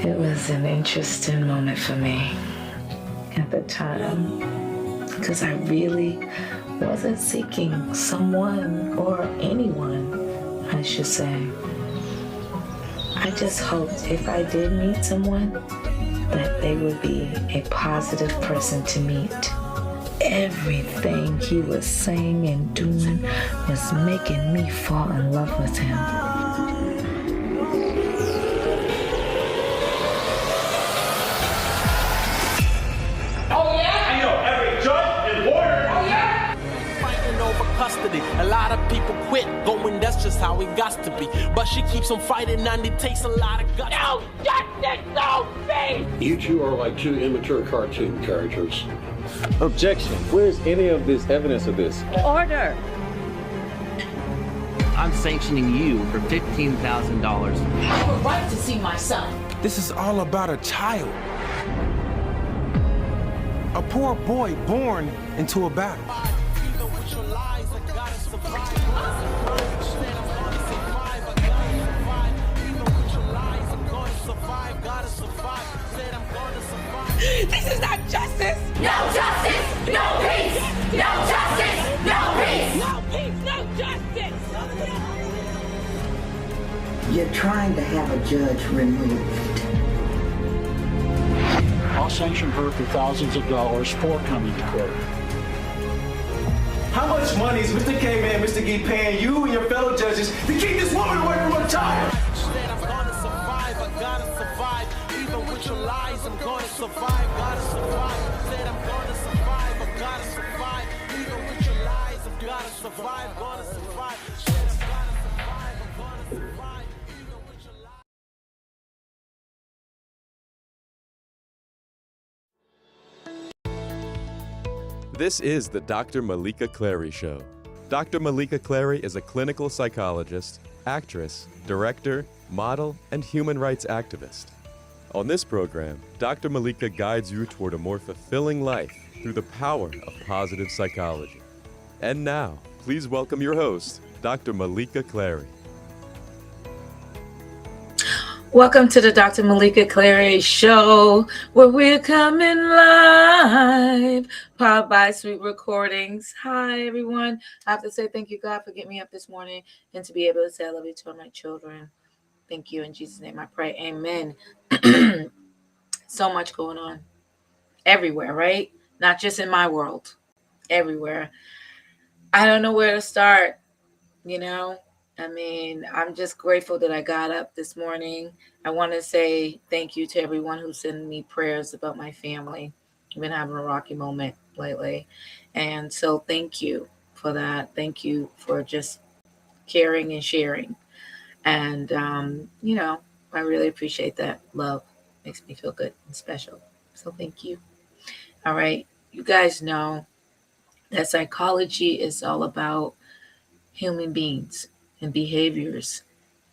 It was an interesting moment for me at the time because I really wasn't seeking someone or anyone, I should say. I just hoped if I did meet someone that they would be a positive person to meet. Everything he was saying and doing was making me fall in love with him. A lot of people quit going, that's just how it got to be. But she keeps on fighting and it takes a lot of guts. No justice, no peace! You two are like two immature cartoon characters. Objection. Where's any of this evidence of this? Order! I'm sanctioning you for $15,000. I have a right to see my son. This is all about a child. A poor boy born into a battle. This is not justice! No justice! No peace! No justice! No peace! No peace! No justice! You're trying to have a judge removed. I'll sanction her for thousands of dollars for coming to court. How much money is Mr. K-Man and Mr. Gee paying you and your fellow judges to keep this woman away from her child? Said I'm gonna survive, I gotta survive. Even with your lies, I'm gonna survive, gotta survive. Said I'm gonna survive, I gotta survive. Even with your lies, I've gotta survive, gonna survive. Said I'm gonna survive, I'm gonna survive. Even with your lies. This is the Dr. Meleeka Clary Show. Dr. Meleeka Clary is a clinical psychologist, actress, director, model, and human rights activist. On this program, Dr. Meleeka guides you toward a more fulfilling life through the power of positive psychology. And now, please welcome your host, Dr. Meleeka Clary. Welcome to the Dr. Meleeka Clary Show, where we're coming live, powered by Sweet Recordings. Hi, everyone. I have to say thank you, God, for getting me up this morning and to be able to say I love you to my children. Thank you. In Jesus' name I pray. Amen. So much going on everywhere, right? Not just in my world, everywhere. I don't know where to start, I'm just grateful that I got up this morning. I want to say thank you to everyone who's sending me prayers about my family. I've been having a rocky moment lately. And so thank you for that. Thank you for just caring and sharing. And, I really appreciate that. Love makes me feel good and special. So thank you. All right. You guys know that psychology is all about human beings and behaviors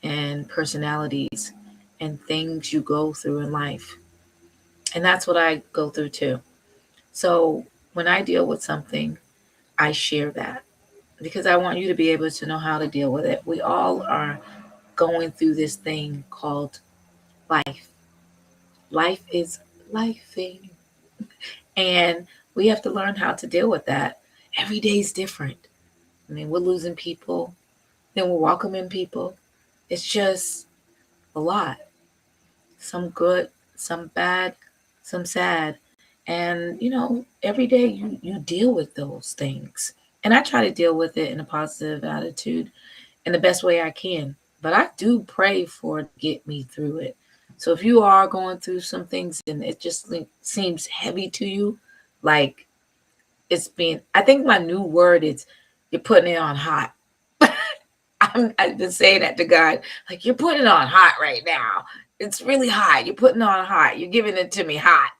and personalities and things you go through in life. And that's what I go through too. So when I deal with something, I share that because I want you to be able to know how to deal with it. We all are going through this thing called life. Life is lifing. And we have to learn how to deal with that. Every day is different. We're losing people, then we're welcoming people. It's just a lot. Some good, some bad, some sad. And, every day you deal with those things. And I try to deal with it in a positive attitude in the best way I can. But I do pray for it to get me through it. So if you are going through some things and it just seems heavy to you, like I think my new word is you're putting it on hot. I've been saying that to God, like, you're putting it on hot right now. It's really hot. You're putting it on hot. You're giving it to me hot.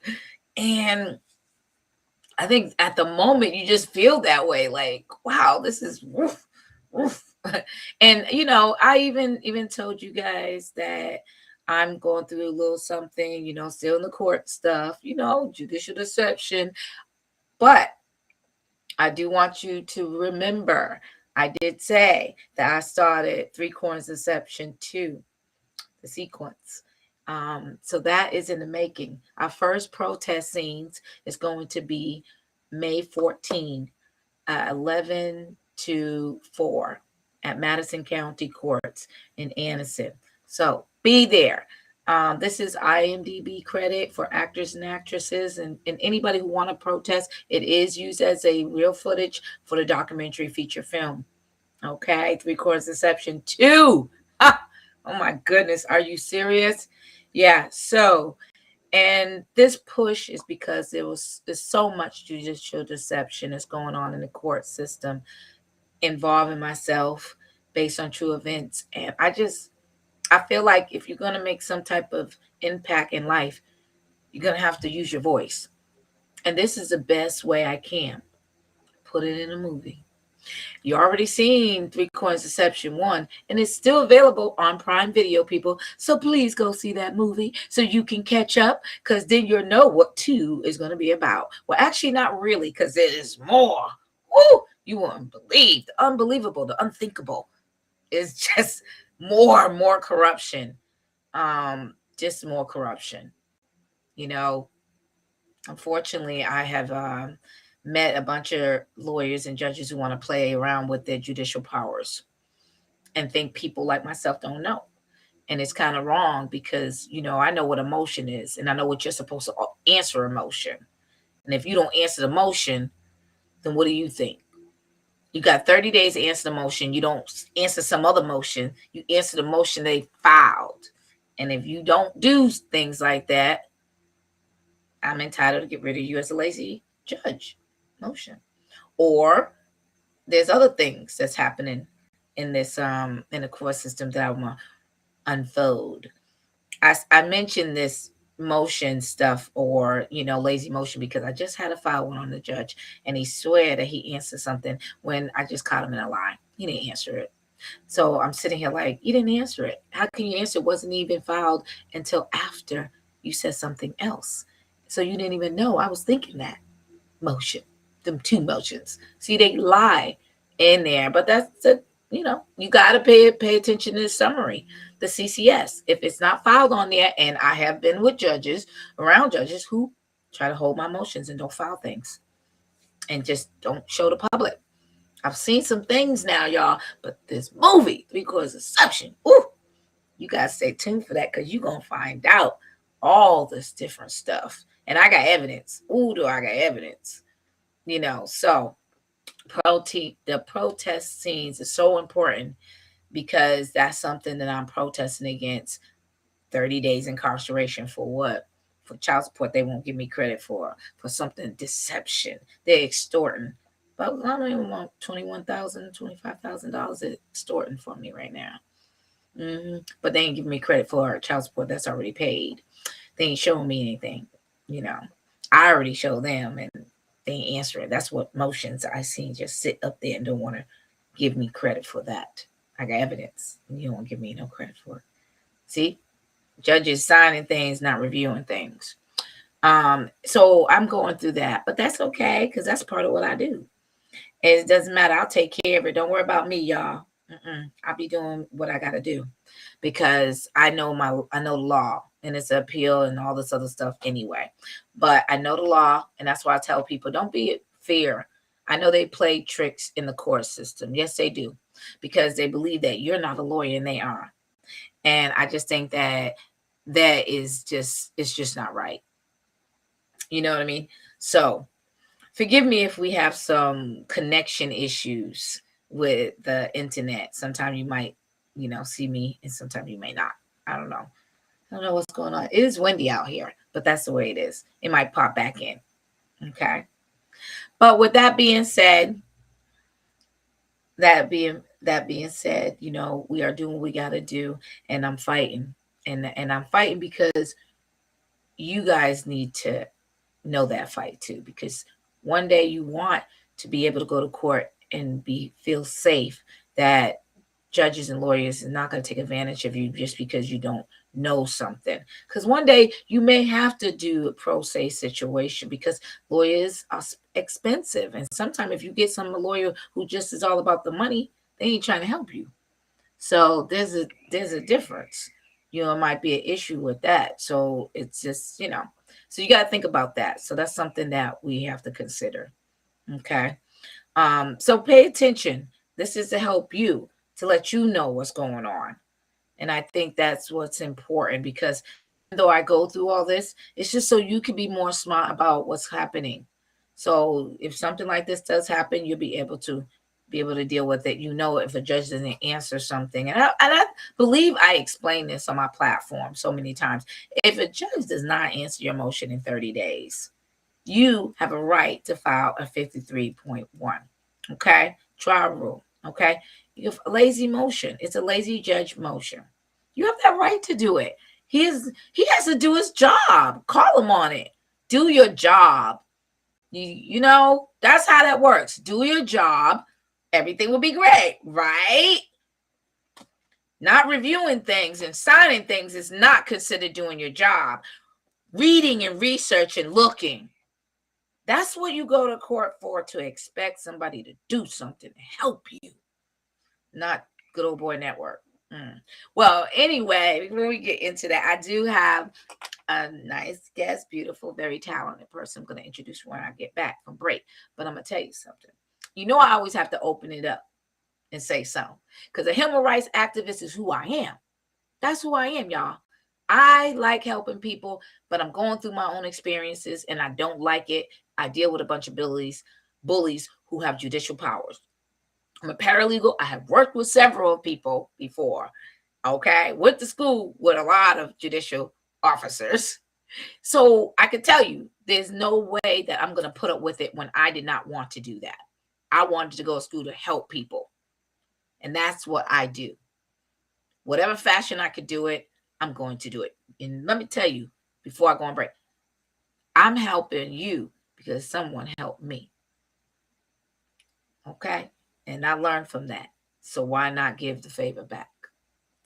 And I think at the moment you just feel that way, like, wow, this is woof, woof. And, I even told you guys that I'm going through a little something, still in the court stuff, judicial deception. But I do want you to remember, I did say that I started 3 Coins Deception 2, the sequence. So that is in the making. Our first protest scenes is going to be May 14, 11 to 4 at Madison County Courts in Anniston. So be there. This is IMDb credit for actors and actresses and anybody who want to protest. It is used as a real footage for the documentary feature film. Okay, 3/4 Deception 2. Ah, oh my goodness, are you serious? Yeah, so and this push is because there's so much judicial deception that's going on in the court system involving myself based on true events. And I feel like if you're gonna make some type of impact in life, you're gonna have to use your voice. And this is the best way I can put it in a movie. You already seen Three Coins Deception 1, and it's still available on Prime Video, people. So please go see that movie so you can catch up, because then you'll know what 2 is going to be about. Well, actually, not really, because it is more. Woo! You won't believe the unbelievable, the unthinkable. Is just more corruption. Just more corruption. You know, unfortunately, I have met a bunch of lawyers and judges who want to play around with their judicial powers and think people like myself don't know. And it's kind of wrong because, I know what emotion is and I know what you're supposed to answer emotion. And if you don't answer the motion, then what do you think? You got 30 days to answer the motion. You don't answer some other motion. You answer the motion they filed. And if you don't do things like that, I'm entitled to get rid of you as a lazy judge motion. Or there's other things that's happening in this in the court system that I want to unfold. I mentioned this motion stuff or lazy motion because I just had to file one on the judge and he swear that he answered something when I just caught him in a lie. He didn't answer it. So I'm sitting here like, you didn't answer it. How can you answer? It wasn't even filed until after you said something else. So you didn't even know I was thinking that motion, them 2 motions. See, they lie in there, but that's you got to pay attention to the summary, the CCS. If it's not filed on there, and I have been with judges, around judges who try to hold my motions and don't file things and just don't show the public. I've seen some things now, y'all, but this movie, 3/4 Deception, ooh, you got to stay tuned for that because you're going to find out all this different stuff. And I got evidence. Ooh, do I got evidence? So the protest scenes is so important because that's something that I'm protesting against. 30 days incarceration for what? For child support they won't give me credit for something deception. They're extorting. But I don't even want $21,000, $25,000 extorting from me right now. But they ain't giving me credit for child support that's already paid. They ain't showing me anything. I already showed them and they ain't answering. That's what motions I seen just sit up there and don't want to give me credit for that. I got evidence and you don't give me no credit for it. See? Judges signing things, not reviewing things. So I'm going through that, but that's okay because that's part of what I do. It doesn't matter. I'll take care of it. Don't worry about me, y'all. I'll be doing what I got to do because I know the law and it's an appeal and all this other stuff anyway. But I know the law, and that's why I tell people don't be fear. I know they play tricks in the court system. Yes, they do, because they believe that you're not a lawyer and they are. And I just think that it's just not right. You know what I mean? So forgive me if we have some connection issues with the internet. Sometimes you might, see me and sometimes you may not. I don't know. I don't know what's going on. It is windy out here, but that's the way it is. It might pop back in. Okay. But with that being said, we are doing what we got to do, and I'm fighting. And I'm fighting because you guys need to know that fight too, because one day you want to be able to go to court and feel safe that judges and lawyers are not going to take advantage of you just because you don't know something. Because one day you may have to do a pro se situation because lawyers are expensive. And sometimes if you get some lawyer who just is all about the money, they ain't trying to help you. So there's a difference. it might be an issue with that. So it's just, so you got to think about that. So that's something that we have to consider. Okay. So pay attention. This is to help you, to let you know what's going on. And I think that's what's important, because even though I go through all this, it's just so you can be more smart about what's happening. So if something like this does happen, you'll be able to deal with it. If a judge doesn't answer something, and I believe I explained this on my platform so many times. If a judge does not answer your motion in 30 days, you have a right to file a 53.1. Okay, trial rule. Okay, you have a lazy motion. It's a lazy judge motion. You have that right to do it. He has to do his job. Call him on it. Do your job. That's how that works. Do your job. Everything will be great, right? Not reviewing things and signing things is not considered doing your job. Reading and researching, looking. That's what you go to court for, to expect somebody to do something to help you, not Good Old Boy Network. Well, anyway, before we get into that, I do have a nice guest, beautiful, very talented person I'm going to introduce when I get back from break. But I'm going to tell you something. I always have to open it up and say something, because a human rights activist is who I am. That's who I am, y'all. I like helping people, but I'm going through my own experiences and I don't like it. I deal with a bunch of bullies who have judicial powers. I'm a paralegal. I have worked with several people before. Okay. Went to school with a lot of judicial officers. So I can tell you, there's no way that I'm going to put up with it when I did not want to do that. I wanted to go to school to help people. And that's what I do. Whatever fashion I could do it, I'm going to do it. And let me tell you, before I go on break, I'm helping you because someone helped me. Okay? And I learned from that. So why not give the favor back?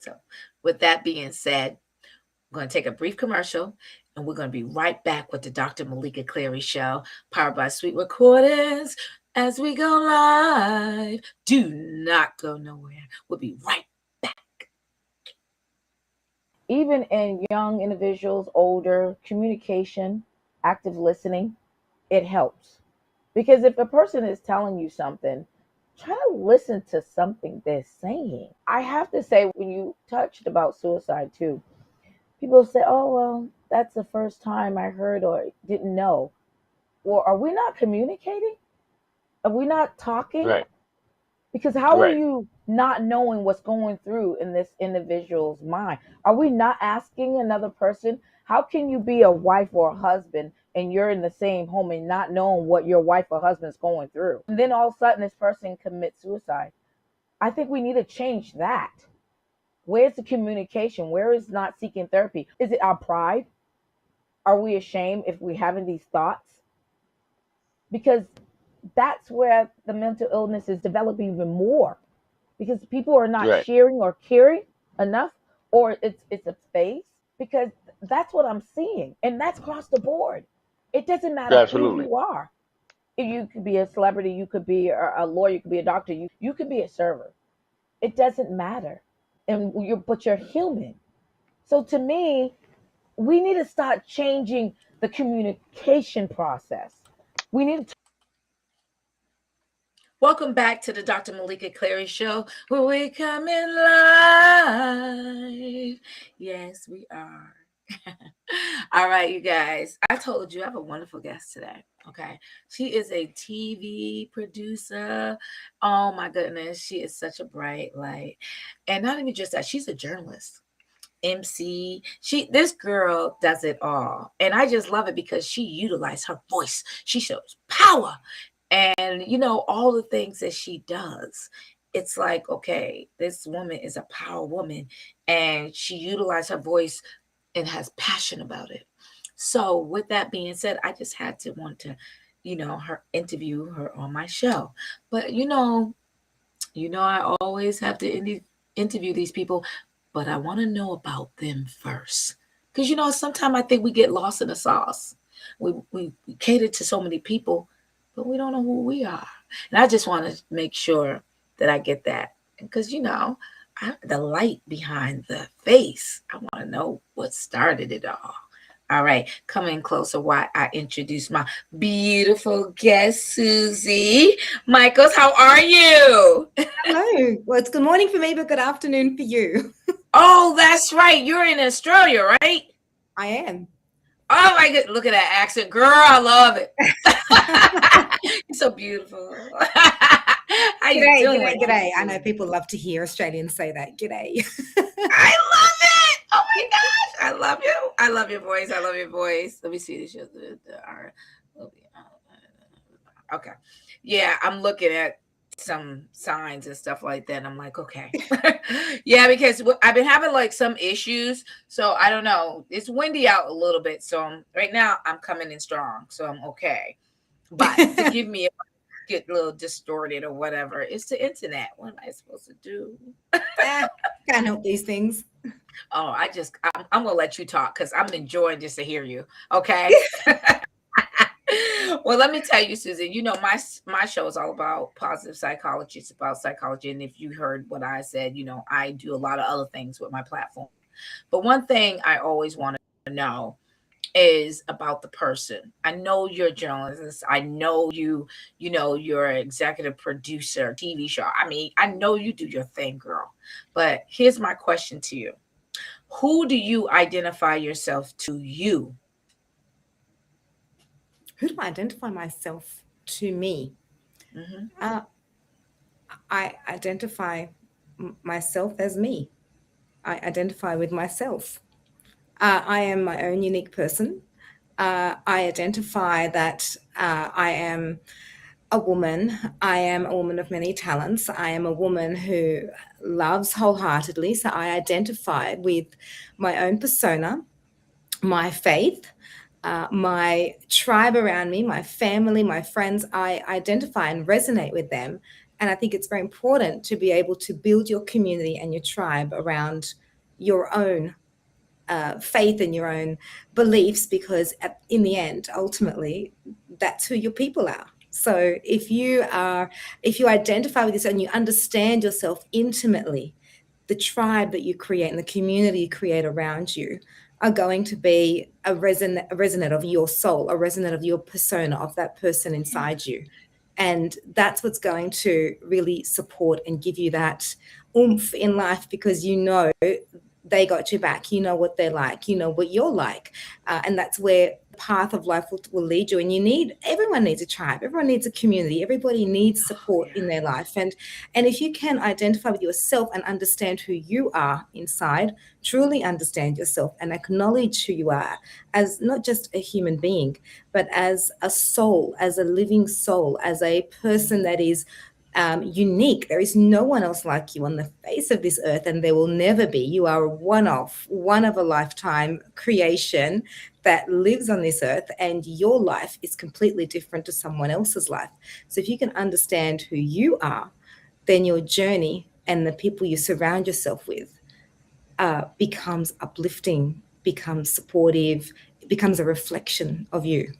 So with that being said, I'm going to take a brief commercial, and we're going to be right back with the Dr. Meleeka Clary Show, powered by Sweet Recordings, as we go live. Do not go nowhere. We'll be right back. Even in young individuals, older, communication, active listening, it helps. Because if a person is telling you something, try to listen to something they're saying. I have to say, when you touched about suicide too, people say, oh, well, that's the first time I heard or didn't know. Well, are we not communicating? Are we not talking? Right. Because how are you not knowing what's going through in this individual's mind? Are we not asking another person? How can you be a wife or a husband and you're in the same home and not knowing what your wife or husband is going through? And then all of a sudden this person commits suicide. I think we need to change that. Where's the communication? Where is not seeking therapy? Is it our pride? Are we ashamed if we're having these thoughts? Because that's where the mental illness is developing even more, because people are not sharing or caring enough, or it's a phase, because that's what I'm seeing, and that's across the board. It doesn't matter who you are. You could be a celebrity, you could be a lawyer, you could be a doctor, you could be a server. It doesn't matter, but you're human. So to me, we need to start changing the communication process. We need to. Welcome back to the Dr. Meleeka Clary Show, where we come in live. Yes, we are. All right, you guys. I told you I have a wonderful guest today. Okay. She is a TV producer. Oh my goodness. She is such a bright light. And not even just that, she's a journalist. MC. This girl does it all. And I just love it because she utilized her voice. She shows power. And, all the things that she does, it's like, okay, this woman is a power woman and she utilized her voice and has passion about it. So with that being said, I just had to want to, interview her on my show. But, I always have to interview these people, but I want to know about them first. Because, sometimes I think we get lost in the sauce. We cater to so many people, but we don't know who we are. And I just want to make sure that I get that. Because, I the light behind the face. I want to know what started it all. All right, come in closer while I introduce my beautiful guest, Suzy. Michaels, how are you? Hello. Well, it's good morning for me, but good afternoon for you. Oh, that's right. You're in Australia, right? I am. Oh my god, look at that accent. Girl, I love it. You're so beautiful. How you G'day, doing? g'day, g'day. I know people love to hear Australians say that. G'day. I love it. Oh my gosh. I love you. I love your voice. I love your voice. Let me see this. Okay. Yeah, I'm looking at some signs and stuff like that. And I'm like, okay. Yeah, because I've been having like some issues. So I don't know. It's windy out a little bit. So right now I'm coming in strong. So I'm okay. But forgive me if I get a little distorted or whatever. It's the internet. What am I supposed to do? Can't help these things. Oh, I'm gonna let you talk because I'm enjoying just to hear you. Okay. Well, let me tell you, Susan. You know, my show is all about positive psychology. It's about psychology, and if you heard what I said, you know, I do a lot of other things with my platform. But one thing I always want to know is about the person. I know you're a journalist. I know you know, you're an executive producer, TV show. I mean, I know you do your thing, girl. But here's my question to you. Who do you identify yourself to you? Who do I identify myself to me? Mm-hmm. I identify myself as me. I identify with myself. I am my own unique person. I identify that I am a woman. I am a woman of many talents. I am a woman who loves wholeheartedly. So I identify with my own persona, my faith, my tribe around me, my family, my friends. I identify and resonate with them. And I think it's very important to be able to build your community and your tribe around your own faith and your own beliefs, because in the end, ultimately, that's who your people are. So if you identify with this and you understand yourself intimately, the tribe that you create and the community you create around you are going to be a resonant of your soul, a resonant of your persona, of that person inside you. And that's what's going to really support and give you that oomph in life, because you know they got your back. You know what they're like. You know what you're like. And that's where the path of life will lead you. And everyone needs a tribe. Everyone needs a community. Everybody needs support in their life. And if you can identify with yourself and understand who you are inside, truly understand yourself and acknowledge who you are as not just a human being, but as a soul, as a living soul, as a person that is unique. There is no one else like you on the face of this earth, and there will never be. You are one of a lifetime creation that lives on this earth, and your life is completely different to someone else's life. So if you can understand who you are, then your journey and the people you surround yourself with becomes uplifting, becomes supportive, it becomes a reflection of you.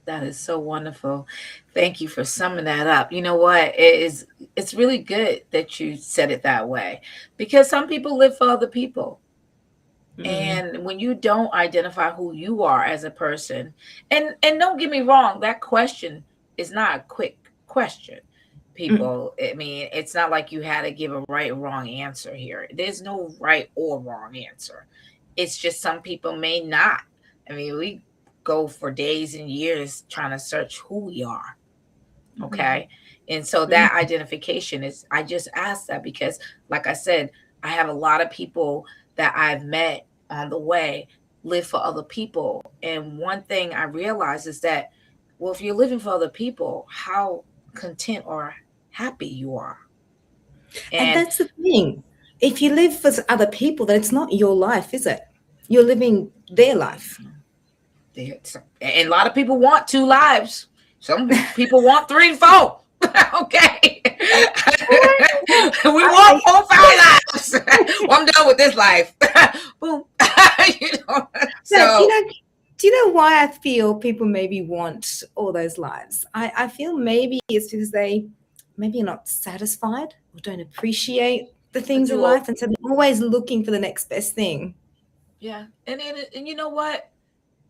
That is so wonderful. Thank you for summing that up. You know what? It's really good that you said it that way, because some people live for other people. Mm. And when you don't identify who you are as a person, and don't get me wrong, that question is not a quick question. Mm. People, I mean, it's not like you had to give a right or wrong answer here. There's no right or wrong answer. It's just some people may not. I mean, we go for days and years trying to search who we are. Okay. And so that identification is, I just asked that because, like I said, I have a lot of people that I've met on the way live for other people. And one thing I realize is that, well, if you're living for other people, how content or happy you are. And And that's the thing. If you live for other people, then it's not your life, is it? You're living their life. a lot of people want two lives. Some people want three and four. Okay. We want 4 or 5 lives. Well, I'm done with this life. Boom. You know, But so do you know why I feel people maybe want all those lives? I feel maybe it's because they maybe are not satisfied or don't appreciate the I things in do. life, and so they're always looking for the next best thing. Yeah, and you know what?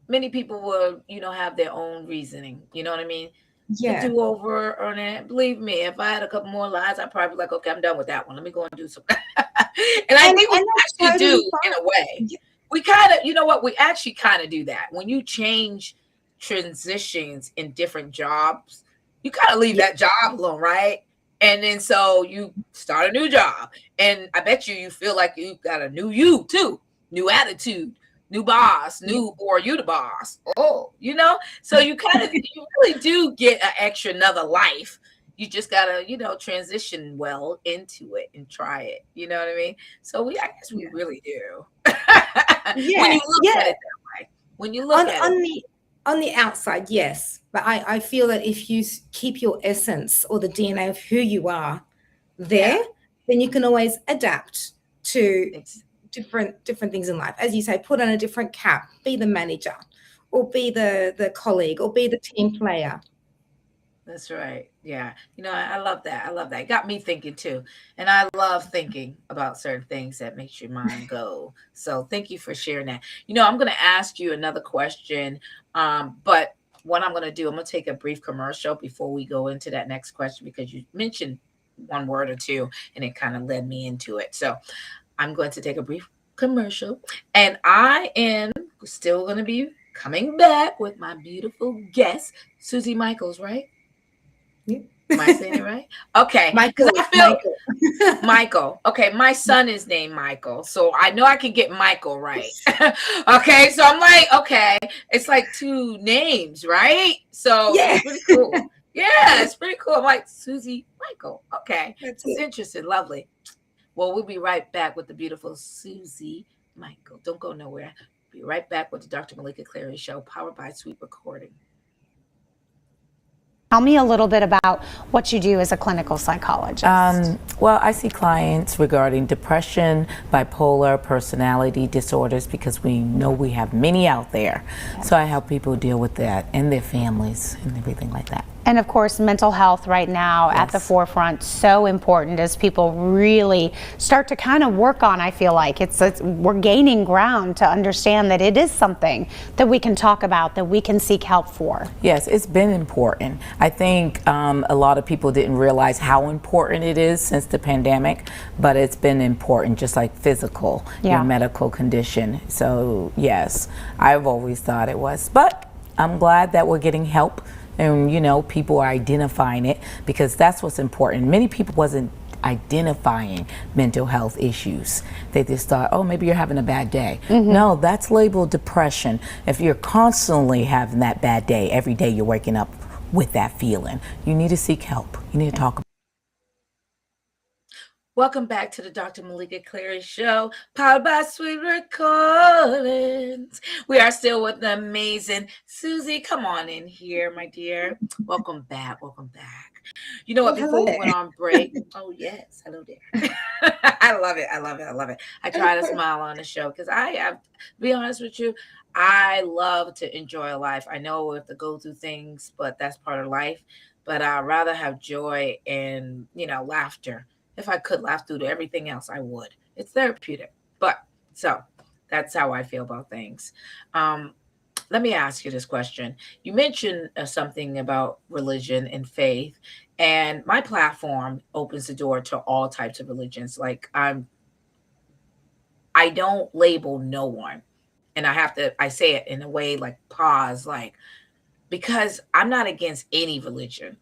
Many people will, have their own reasoning. You know what I mean? The Yeah. do over or that. Believe me, if I had a couple more lies, I'd probably be like, okay, I'm done with that one. Let me go and do something. And I think we And that's actually do totally in a fine. way. We kind of, you know what? We actually kind of do that. When you change transitions in different jobs, you kind of leave Yeah. that job alone, right? And then so you start a new job. And I bet you feel like you got a new you too, new attitude, new boss, Yeah. or you the boss. Oh, so you you really do get an extra another life. You just gotta, transition well into it and try it. You know what I mean? So I guess we Yeah. really do. When Yeah. you look Yeah. at it that way. When you look at it. On the outside, yes, but I feel that if you keep your essence or the DNA of who you are there, Yeah. then you can always adapt to It's different things in life. As you say, put on a different cap, be the manager, or be the colleague, or be the team player. That's right. Yeah. I love that. I love that. It got me thinking too. And I love thinking about certain things that makes your mind go. So thank you for sharing that. I'm going to ask you another question. But what I'm going to do, I'm going to take a brief commercial before we go into that next question because you mentioned one word or two and it kind of led me into it. So I'm going to take a brief commercial and I am still going to be coming back with my beautiful guest, Suzy Michaels, right? Yeah. Am I saying it right? Okay. Because I feel Michael. Okay. My son is named Michael. So I know I can get Michael right. Okay. So I'm like, okay. It's like two names, right? So Yeah. it's pretty cool. Yeah. It's pretty cool. I'm like, Suzy Michael. Okay. That's It's it. interesting. Lovely. Well, we'll be right back with the beautiful Suzy Michael. Don't go nowhere. Be right back with the Dr. Meleeka Clary Show, powered by Sweet Recording. Tell me a little bit about what you do as a clinical psychologist. Well, I see clients regarding depression, bipolar, personality disorders, because we know we have many out there. So I help people deal with that and their families and everything like that. And of course, mental health right now at the forefront, so important as people really start to kind of work on. I feel like we're gaining ground to understand that it is something that we can talk about, that we can seek help for. Yes, it's been important. I think a lot of people didn't realize how important it is since the pandemic, but it's been important, just like physical, your medical condition. So yes, I've always thought it was, but I'm glad that we're getting help. And people are identifying it because that's what's important. Many people wasn't identifying mental health issues. They just thought, oh, maybe you're having a bad day. No, that's labeled depression. If you're constantly having that bad day, every day you're waking up with that feeling, you need to seek help. You need to talk about it. Welcome back to the Dr. Meleeka Clary Show, powered by Sweet Recordings. We are still with the amazing Suzy. Come on in here, my dear. Welcome back. Welcome back. You know what? Before we went on break, oh yes, hello there. I love it. I love it. I love it. I try to smile on the show because to be honest with you, I love to enjoy life. I know we have to go through things, but that's part of life. But I'd rather have joy and laughter. If I could laugh through to everything else, I would. It's therapeutic. But so that's how I feel about things. Let me ask you this question. You mentioned something about religion and faith, and my platform opens the door to all types of religions. Like I don't label no one, and I say it in a way like pause, like because I'm not against any religion,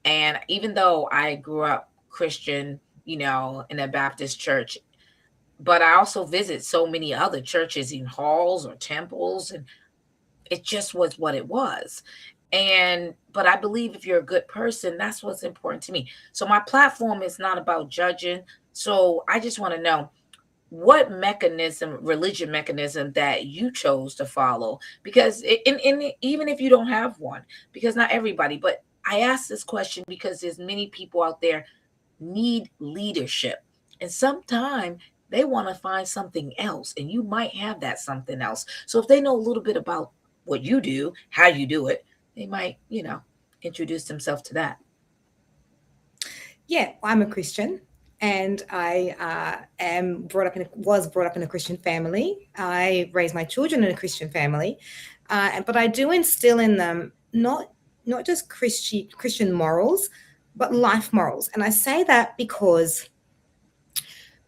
and even though I grew up Christian, in a Baptist church, but I also visit so many other churches in halls or temples, and it just was what it was. But I believe if you're a good person, that's what's important to me. So my platform is not about judging. So I just want to know what religion mechanism that you chose to follow, because even if you don't have one, because not everybody, but I ask this question because there's many people out there need leadership. And sometimes they want to find something else, and you might have that something else. So if they know a little bit about what you do, how you do it, they might, introduce themselves to that. Yeah, I'm a Christian. and I was brought up in a Christian family. I raised my children in a Christian family, but I do instill in them not just Christian morals, but life morals. And I say that because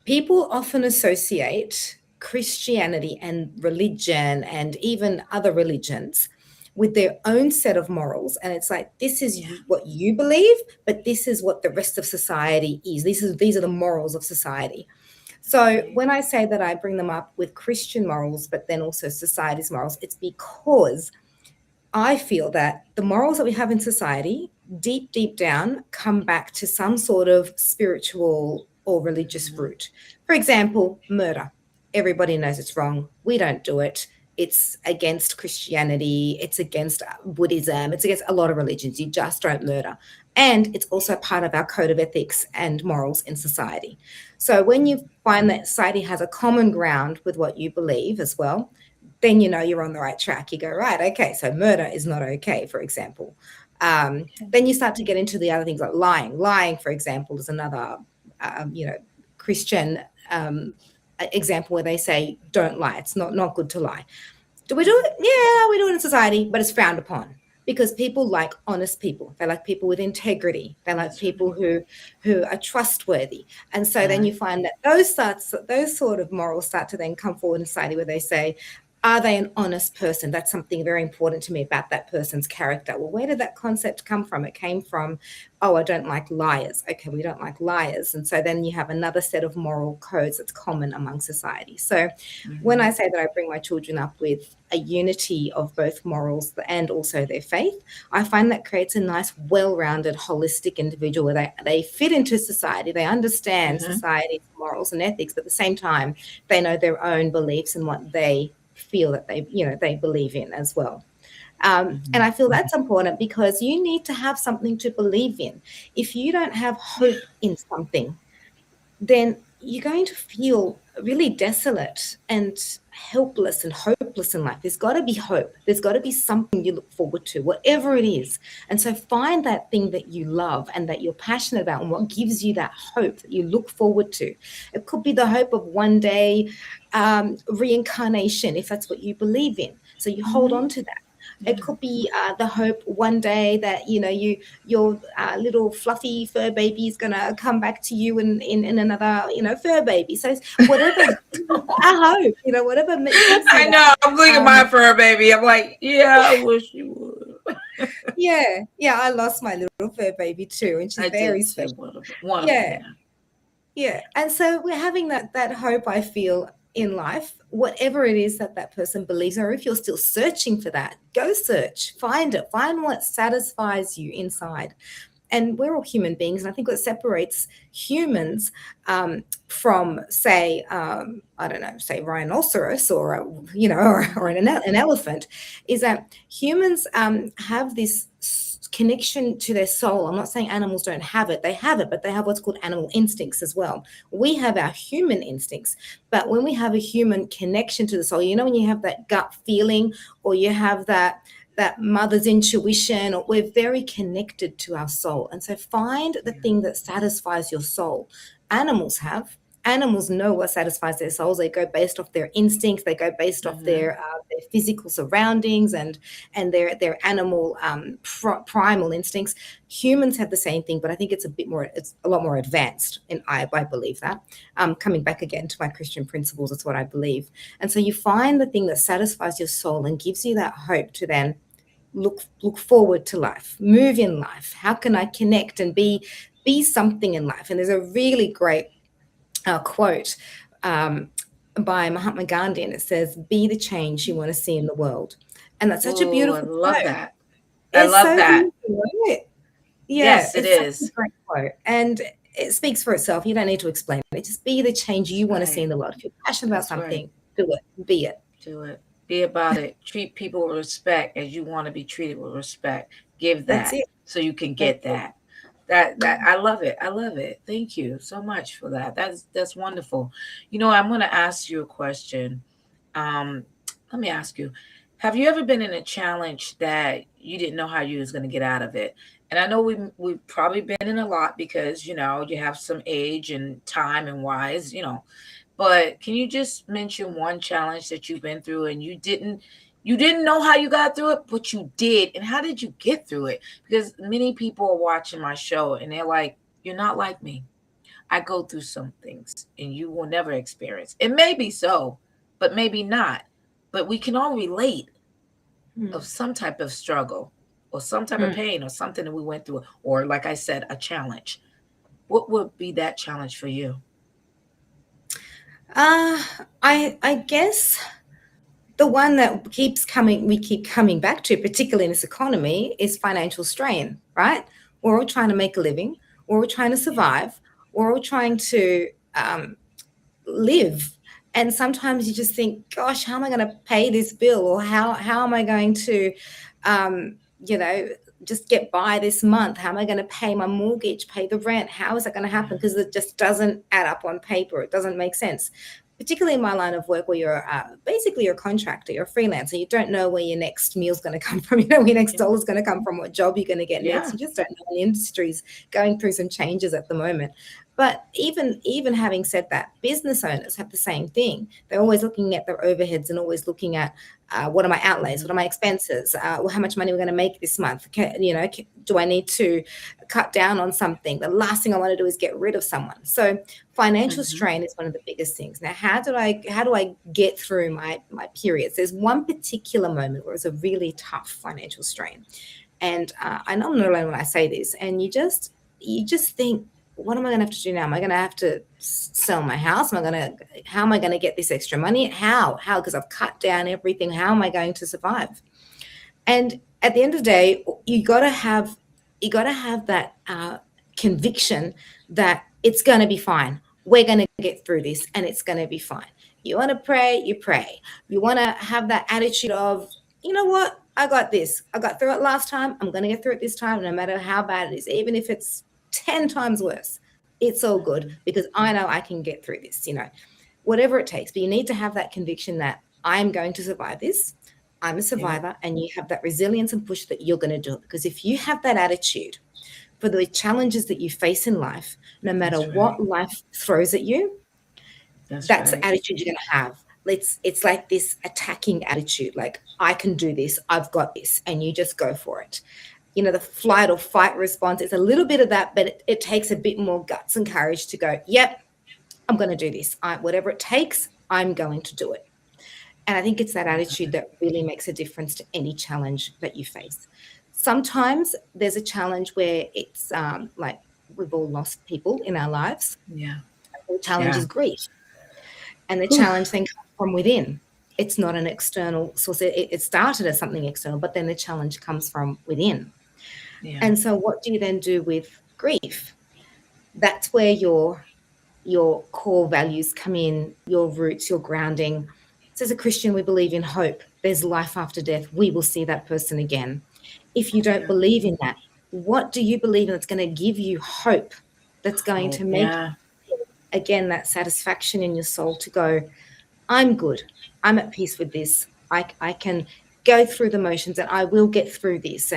people often associate Christianity and religion and even other religions with their own set of morals. And it's like, this is what you believe, but this is what the rest of society is. These are the morals of society. So when I say that I bring them up with Christian morals, but then also society's morals, it's because I feel that the morals that we have in society, deep down, come back to some sort of spiritual or religious root. For example, murder. Everybody knows it's wrong. We don't do it. It's against Christianity. It's against Buddhism. It's against a lot of religions. You just don't murder. And it's also part of our code of ethics and morals in society. So when you find that society has a common ground with what you believe as well, then you know you're on the right track. You go, right, okay, so murder is not okay, for example. Then you start to get into the other things like lying. Lying, for example, is another, Christian example where they say, don't lie. It's not good to lie. Do we do it? Yeah, we do it in society, but it's frowned upon because people like honest people. They like people with integrity. They like people who are trustworthy. And so then you find that those sort of morals start to then come forward in society where they say, are they an honest person? That's something very important to me about that person's character. Well, where did that concept come from? It came from, oh, I don't like liars. Okay, we don't like liars. And so then you have another set of moral codes that's common among society. So when I say that I bring my children up with a unity of both morals and also their faith, I find that creates a nice, well-rounded, holistic individual where they fit into society. They understand society's morals and ethics, but at the same time, they know their own beliefs and what they feel that they believe in as well. And I feel that's important because you need to have something to believe in. If you don't have hope in something, then you're going to feel really desolate and helpless and hopeless in life. There's got to be hope. There's got to be something you look forward to, whatever it is. And so find that thing that you love and that you're passionate about and what gives you that hope that you look forward to. It could be the hope of one day reincarnation, if that's what you believe in. So you hold on to that. It could be the hope one day that your little fluffy fur baby is gonna come back to you in another fur baby. So whatever, I hope whatever. I know. I'm looking at my fur baby. I'm like, yeah, I wish you would. yeah. I lost my little fur baby too, and she's very special. Yeah. And so we're having that hope. I feel in life, whatever it is that person believes in, or if you're still searching for that, go search, find it, find what satisfies you inside. And we're all human beings, and I think what separates humans from, say, I don't know, say rhinoceros or an elephant, is that humans have this connection to their soul. I'm not saying animals don't have it. They have it, but they have what's called animal instincts as well. We have our human instincts, but when we have a human connection to the soul, when you have that gut feeling or you have that mother's intuition, or we're very connected to our soul. And so find the thing that satisfies your soul. Animals know what satisfies their souls. They go based off their instincts. They go based off their physical surroundings and their animal primal instincts. Humans have the same thing, but I think it's a lot more advanced. And I believe that. Coming back again to my Christian principles, it's what I believe. And so you find the thing that satisfies your soul and gives you that hope to then look forward to life, move in life. How can I connect and be something in life? And there's a really great quote by Mahatma Gandhi, and it says, "Be the change you want to see in the world." And that's such a beautiful quote. I love that. I love that. Right? Yeah, yes, it is. Such a great quote. And it speaks for itself. You don't need to explain it. Just be the change you want to see in the world. If you're passionate about something, do it. Be it. Do it. Be about it. Treat people with respect as you want to be treated with respect. Give that so you can get that. That I love it. I love it. Thank you so much for that. That's wonderful. I'm going to ask you a question. Let me ask you, Have you ever been in a challenge that you didn't know how you was going to get out of it? And I know we've probably been in a lot because you have some age and time and wise, But can you just mention one challenge that you've been through and you didn't know how you got through it, but you did, and how did you get through it? Because many people are watching my show and they're like, "You're not like me. I go through some things and you will never experience." It may be so, but maybe not. But we can all relate of some type of struggle or some type of pain or something that we went through, or like I said, a challenge. What would be that challenge for you? I guess the one that we keep coming back to, particularly in this economy, is financial strain, right? We're all trying to make a living, we're all trying to survive, we're all trying to live. And sometimes you just think, gosh, how am I going to pay this bill? Or how am I going to, you know, just get by this month? How am I going to pay my mortgage, pay the rent? How is that going to happen? Because it just doesn't add up on paper. It doesn't make sense. Particularly in my line of work where you're basically you're a contractor, you're a freelancer. You don't know where your next meal's going to come from. You know where your next dollar's going to come from, what job you're going to get next. You just don't know. The industry's going through some changes at the moment. But even having said that, business owners have the same thing. They're always looking at their overheads and always looking at what are my outlays, what are my expenses, how much money we're going to make this month. Do I need to cut down on something? The last thing I want to do is get rid of someone. So financial strain is one of the biggest things. Now, how do I get through my periods? There's one particular moment where it's a really tough financial strain, and I know I'm not alone when I say this. And you just think, what am I going to have to do now? Am I going to have to sell my house? How am I going to get this extra money? How? Because I've cut down everything. How am I going to survive? And at the end of the day, you got to have that conviction that it's going to be fine. We're going to get through this, and it's going to be fine. You want to pray, you pray. You want to have that attitude of, you know what? I got this. I got through it last time. I'm going to get through it this time, no matter how bad it is, even if it's 10 times worse. It's all good because I know I can get through this, whatever it takes. But you need to have that conviction that I'm going to survive this. I'm a survivor, and you have that resilience and push that you're going to do it. Because if you have that attitude for the challenges that you face in life, no matter what life throws at you, that's the attitude you're going to have. It's like this attacking attitude, like I can do this, I've got this, and you just go for it. The flight or fight response is a little bit of that, but it takes a bit more guts and courage to go, yep, I'm going to do this. Whatever it takes, I'm going to do it. And I think it's that attitude that really makes a difference to any challenge that you face. Sometimes there's a challenge where it's like we've all lost people in our lives. Yeah. The challenge is grief. And the challenge then comes from within. It's not an external source. It started as something external, but then the challenge comes from within. Yeah. And so what do you then do with grief? That's where your core values come in, your roots, your grounding. So as a Christian, we believe in hope. There's life after death. We will see that person again. If you don't believe in that, what do you believe in that's going to give you hope, that's going to make, again, that satisfaction in your soul to go, I'm good. I'm at peace with this. I can go through the motions and I will get through this.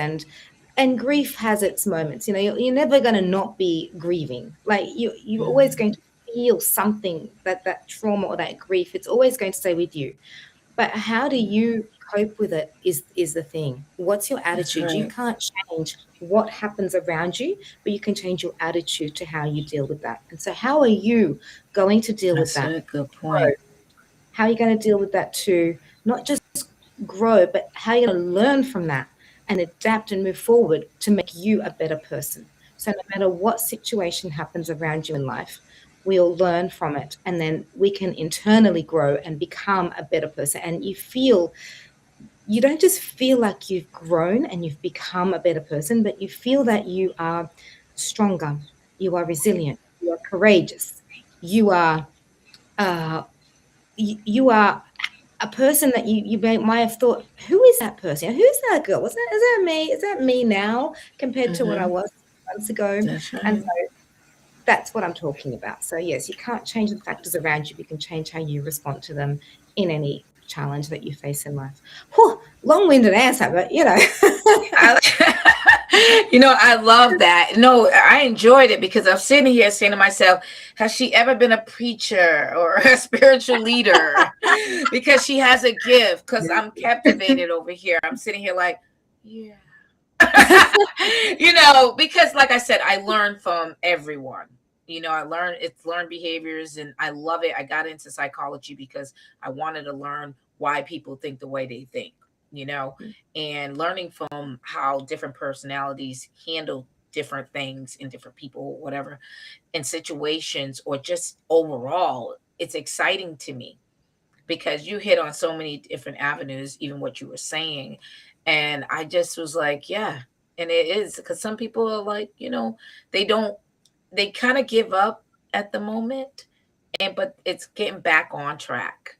And grief has its moments. You're never going to not be grieving. Like you're always going to feel something, that trauma or that grief. It's always going to stay with you. But how do you cope with it is the thing. What's your attitude? You can't change what happens around you, but you can change your attitude to how you deal with that. And so how are you going to deal with that? That's a good point. How are you going to deal with that to not just grow, but how are you going to learn from that and adapt and move forward to make you a better person? So no matter what situation happens around you in life, we'll learn from it, and then we can internally grow and become a better person. And you don't just feel like you've grown and you've become a better person, but you feel that you are stronger, you are resilient, you are courageous, you are a person that you might have thought, who is that person? Who's that girl? Is that me? Is that me now compared to what I was months ago? And so that's what I'm talking about. So yes, you can't change the factors around you. You can change how you respond to them in any challenge that you face in life. Whew, long-winded answer, but I love that. No, I enjoyed it because I'm sitting here saying to myself, has she ever been a preacher or a spiritual leader? Because she has a gift. Because I'm captivated over here. I'm sitting here like, yeah. Because like I said, I learned from everyone. It's learned behaviors, and I love it. I got into psychology because I wanted to learn why people think the way they think, and learning from how different personalities handle different things in different people, whatever, in situations, or just overall, it's exciting to me because you hit on so many different avenues, even what you were saying. And I just was like, yeah. And it is because some people are like, they kind of give up at the moment, but it's getting back on track,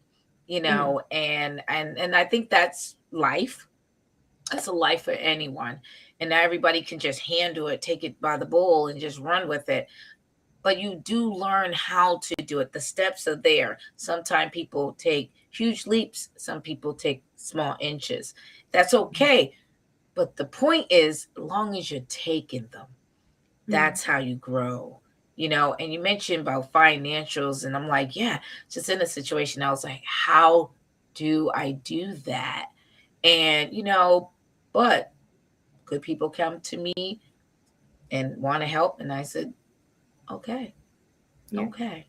and I think that's life. That's a life for anyone. And not everybody can just handle it, take it by the bull and just run with it. But you do learn how to do it. The steps are there. Sometimes people take huge leaps. Some people take small inches. That's okay. But the point is, as long as you're taking them, that's how you grow. And you mentioned about financials, and I'm like, yeah, just in a situation, I was like, how do I do that? And, but good people come to me and want to help. And I said, okay, okay.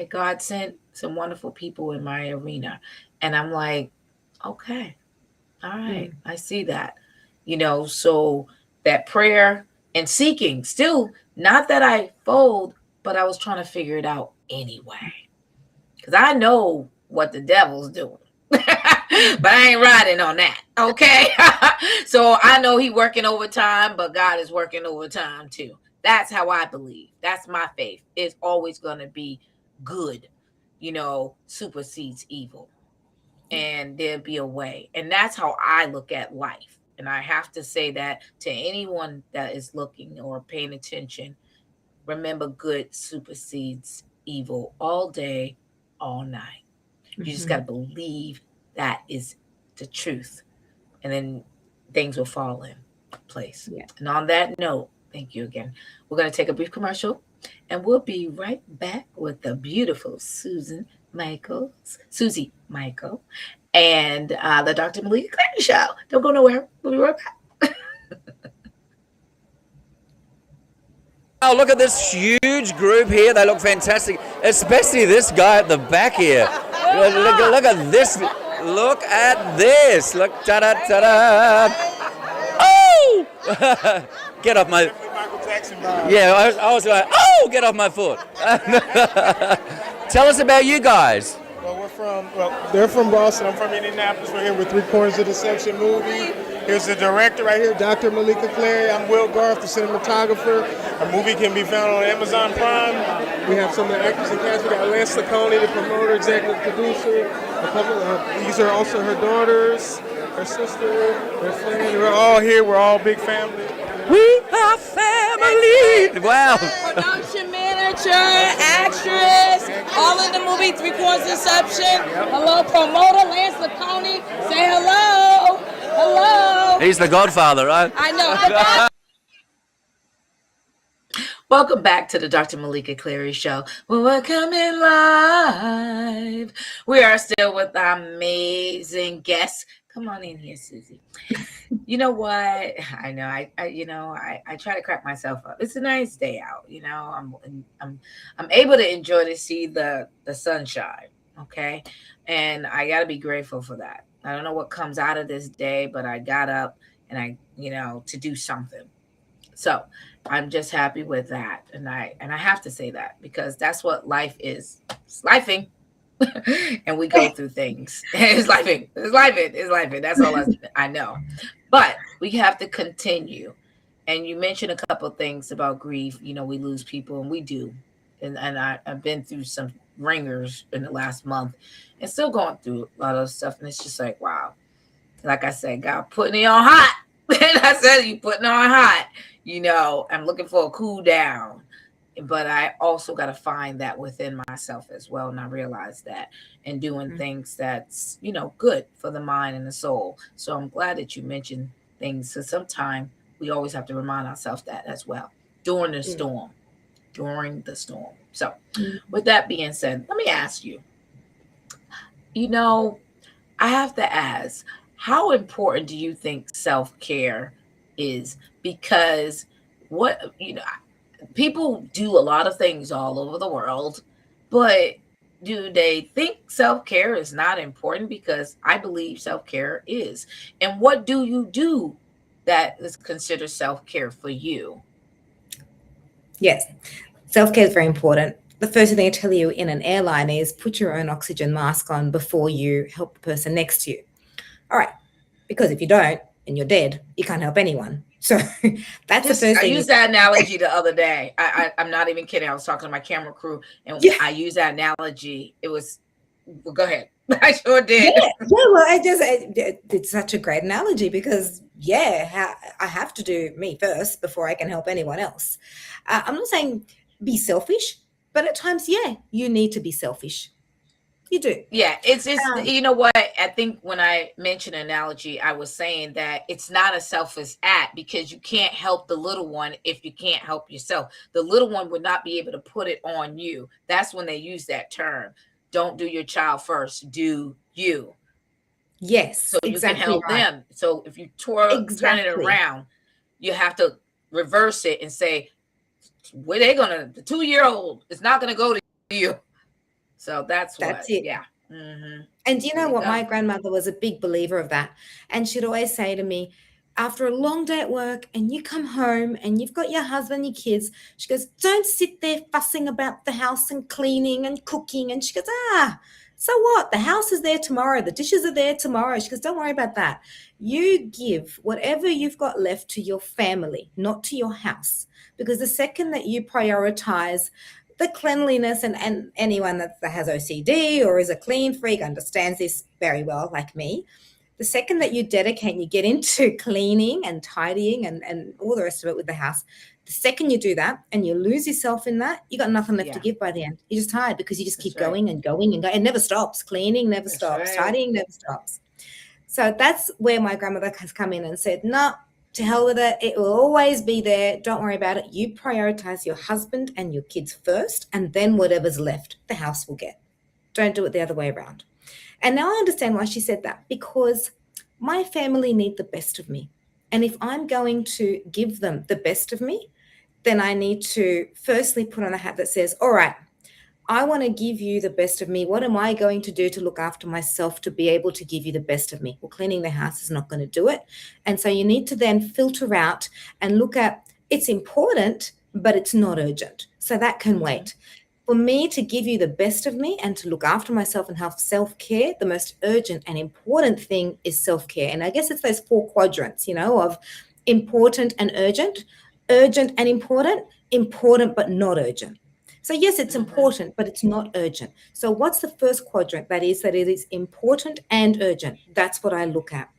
God sent some wonderful people in my arena. And I'm like, okay, all right, I see that. So that prayer and seeking, still not that I fold, but I was trying to figure it out anyway. Because I know what the devil's doing. But I ain't riding on that. Okay. So I know he working overtime, but God is working overtime too. That's how I believe. That's my faith. It's always going to be good, supersedes evil. And there'll be a way. And that's how I look at life. And I have to say that to anyone that is looking or paying attention, remember, good supersedes evil all day, all night. You just got to believe that is the truth. And then things will fall in place. Yeah. And on that note, thank you again. We're going to take a brief commercial, and we'll be right back with the beautiful Suzy Michael, and the Dr. Meleeka Clary Show. Don't go nowhere. We'll be right back. Oh, look at this huge group here. They look fantastic, especially this guy at the back here. Look at this. Look at this. Look, ta-da, ta-da. Oh! Get off my... Yeah, I was like, oh, get off my foot. Tell us about you guys. Well, they're from Boston. I'm from Indianapolis. We're here with Three Corners of Deception movie. Here's the director right here, Dr. Meleeka Clary. I'm Will Garth, the cinematographer. Our movie can be found on Amazon Prime. We have some of the actors and cast. We got Lance Laccone, the promoter, executive producer. These are also her daughters, her sister, her friend. We're all here. We're all big family. We are family. Wow. Production manager, actress, all in the movie Three Corners Deception. Hello, promoter Lance Laccone. Say hello. Hello. He's the Godfather, right? I know. Welcome back to the Dr. Meleeka Clary Show. Well, we're coming live. We are still with our amazing guests. Come on in here, Suzy. You know what? I know. I try to crack myself up. It's a nice day out. I'm able to enjoy to see the sunshine. Okay, and I got to be grateful for that. I don't know what comes out of this day, but I got up and to do something. So I'm just happy with that, and I have to say that because that's what life is. It's lifing. And we go through things. It's lifing. That's all I know. But we have to continue. And you mentioned a couple of things about grief. We lose people, and we do. And I've been through some ringers in the last month and still going through a lot of stuff. And it's just like, wow. Like I said, God putting it on hot. And I said, you putting it on hot. I'm looking for a cool down. but I also got to find that within myself as well. And I realize that, and doing things that's, good for the mind and the soul. So I'm glad that you mentioned things, because sometimes we always have to remind ourselves that as well during the storm. So with that being said, let me ask you, I have to ask, how important do you think self-care is? Because what, people do a lot of things all over the world, but do they think self-care is not important? Because I believe self-care is. And what do you do that is considered self-care for you? Yes, self-care is very important. The first thing I tell you in an airline is put your own oxygen mask on before you help the person next to you. All right, because if you don't and you're dead, you can't help anyone. So that's the first I thing. used that analogy the other day. I'm not even kidding. I was talking to my camera crew, and I used that analogy. It was, well, go ahead. I sure did. Yeah, well, it's such a great analogy because, I have to do me first before I can help anyone else. I'm not saying be selfish, but at times, you need to be selfish. You do. Yeah, it's you know what? I think when I mentioned analogy, I was saying that it's not a selfish act, because you can't help the little one if you can't help yourself. The little one would not be able to put it on you. That's when they use that term. Don't do your child first, do you. Yes, So you can exactly help right. them. So if you turn it Exactly. around, you have to reverse it and say, where they gonna, the 2-year-old is not gonna go to you. So that's it. yeah. Mm-hmm. And you know There you what? go. My grandmother was a big believer of that. And she'd always say to me, after a long day at work and you come home and you've got your husband, your kids, she goes, don't sit there fussing about the house and cleaning and cooking. And she goes, so what? The house is there tomorrow. The dishes are there tomorrow. She goes, don't worry about that. You give whatever you've got left to your family, not to your house. Because the second that you prioritize the cleanliness, and anyone that has OCD or is a clean freak understands this very well, like me. The second that you dedicate and you get into cleaning and tidying and all the rest of it with the house, the second you do that and you lose yourself in that, you got nothing left to give by the end. You're just tired because you just keep going and going and going. It never stops. Cleaning never stops. Tidying never stops. So that's where my grandmother has come in and said, no, to hell with it. It will always be there. Don't worry about it. You prioritize your husband and your kids first, and then whatever's left, the house will get. Don't do it the other way around. And now I understand why she said that, because my family need the best of me. And if I'm going to give them the best of me, then I need to firstly put on a hat that says, all right, I want to give you the best of me. What am I going to do to look after myself to be able to give you the best of me? Well, cleaning the house is not going to do it. And so you need to then filter out and look at, it's important, but it's not urgent. So that can wait. For me to give you the best of me and to look after myself and have self-care, the most urgent and important thing is self-care. And I guess it's those 4 quadrants, of important and urgent and important but not urgent. So yes, it's important, but it's not urgent. So what's the first quadrant? That it is important and urgent. That's what I look at.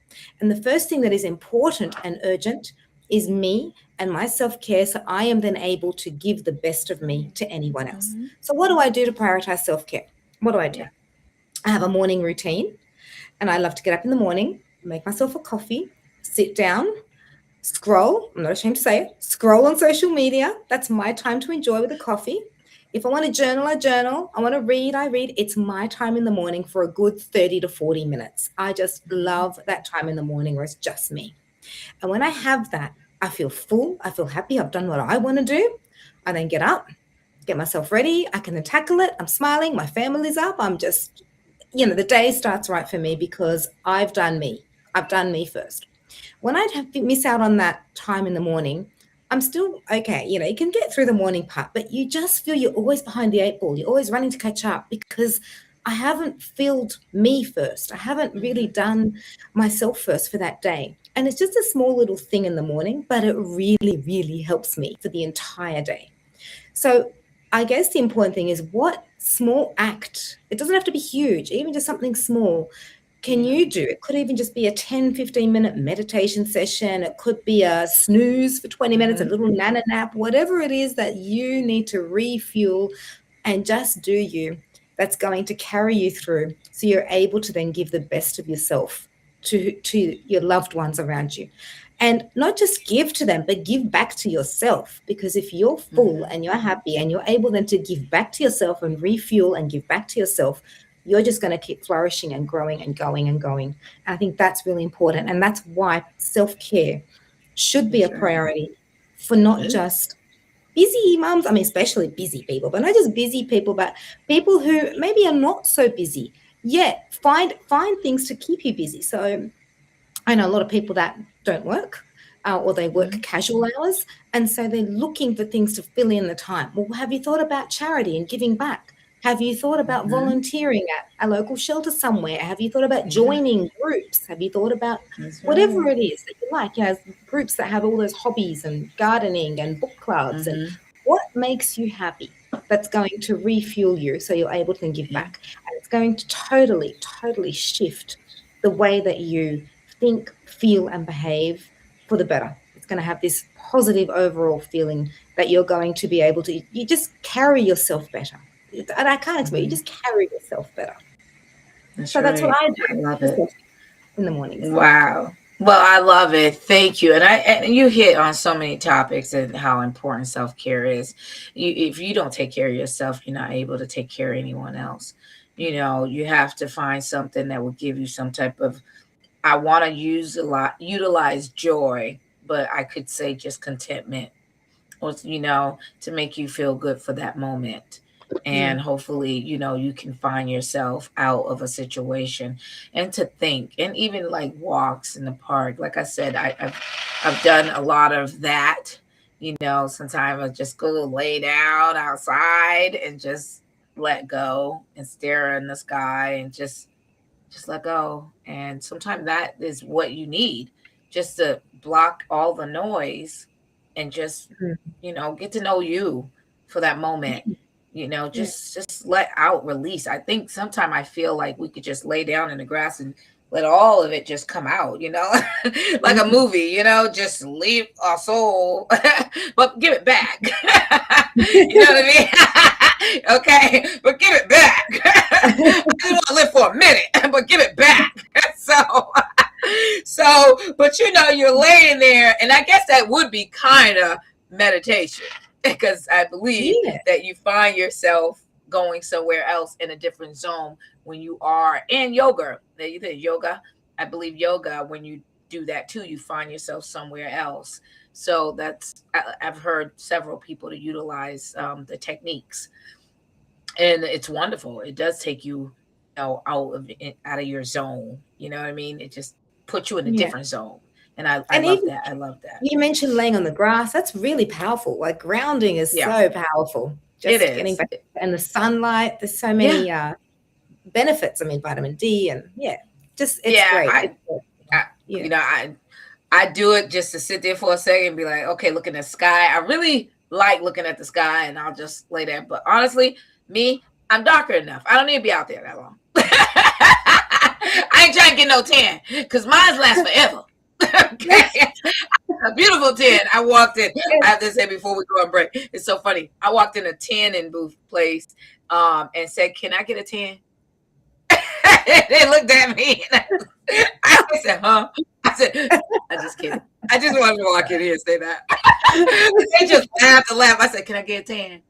And the first thing that is important and urgent is me and my self-care. So I am then able to give the best of me to anyone else. So what do I do to prioritize self-care? What do I do? I have a morning routine, and I love to get up in the morning, make myself a coffee, sit down, scroll. I'm not ashamed to say it. Scroll on social media. That's my time to enjoy with a coffee. If I want to journal, I journal. I want to read, I read. It's my time in the morning for a good 30 to 40 minutes. I just love that time in the morning where it's just me. And when I have that, I feel full. I feel happy. I've done what I want to do. I then get up, get myself ready. I can tackle it. I'm smiling. My family's up. I'm just, the day starts right for me because I've done me. I've done me first. When I miss out on that time in the morning, I'm still okay. You can get through the morning part, but you just feel you're always behind the 8 ball. You're always running to catch up because I haven't filled me first. I haven't really done myself first for that day. And it's just a small little thing in the morning, but it really, really helps me for the entire day. So I guess the important thing is what small act, it doesn't have to be huge, even just something small, can you do? It could even just be a 10, 15-minute meditation session. It could be a snooze for 20 minutes, a little nana nap, whatever it is that you need to refuel and just do you, that's going to carry you through so you're able to then give the best of yourself to your loved ones around you. And not just give to them, but give back to yourself. Because if you're full and you're happy and you're able then to give back to yourself and refuel and give back to yourself, you're just going to keep flourishing and growing and going and going. And I think that's really important. And that's why self-care should be a priority for not just busy mums, I mean, especially busy people, but not just busy people, but people who maybe are not so busy, yet find things to keep you busy. So I know a lot of people that don't work or they work casual hours, and so they're looking for things to fill in the time. Well, have you thought about charity and giving back? Have you thought about volunteering at a local shelter somewhere? Have you thought about joining groups? Have you thought about whatever it is that you like? You know, groups that have all those hobbies and gardening and book clubs and what makes you happy that's going to refuel you so you're able to then give back. And it's going to totally, totally shift the way that you think, feel, and behave for the better. It's going to have this positive overall feeling that you're going to be able to, you just carry yourself better. And I can't explain, you just carry yourself better. That's what I do. I love it. In the mornings. Wow. Well, I love it. Thank you. And you hit on so many topics and how important self-care is. If you don't take care of yourself, you're not able to take care of anyone else. You know, you have to find something that will give you some type of, I want to utilize joy, but I could say just contentment, or, you know, to make you feel good for that moment. And hopefully, you know, you can find yourself out of a situation and to think, and even like walks in the park. Like I said, I've done a lot of that, you know. Sometimes I just go lay down outside and just let go and stare in the sky and just let go. And sometimes that is what you need, just to block all the noise and just, you know, get to know you for that moment. You know, just let out, release. I think sometimes I feel like we could just lay down in the grass and let all of it just come out, you know, like a movie, you know, just leave our soul, but give it back. You know what I mean? Okay, but give it back. I just want to live for a minute, but give it back. So, but you know, you're laying there, and I guess that would be kind of meditation. Because I believe that you find yourself going somewhere else in a different zone when you are in yoga. You did yoga. I believe yoga, when you do that too, you find yourself somewhere else. So I've heard several people to utilize the techniques, and it's wonderful. It does take you, out of your zone. You know what I mean? It just puts you in a different zone. And I love that. I love that. You mentioned laying on the grass. That's really powerful. Like grounding is so powerful. Just it is. Getting back and the sunlight. There's so many benefits. I mean, vitamin D and it's great. You know, I do it just to sit there for a second and be like, okay, look in the sky. I really like looking at the sky, and I'll just lay there. But honestly, I'm darker enough. I don't need to be out there that long. I ain't trying to get no tan because mine lasts forever. Okay. A beautiful tan. I walked in. I have to say before we go on break, it's so funny. I walked in a tanning booth place and said, "Can I get a tan?" They looked at me and I said, "Huh?" I said, "I just kidding. I just wanted to walk in here and say that." They just laughed and laughed. I said, "Can I get a tan?"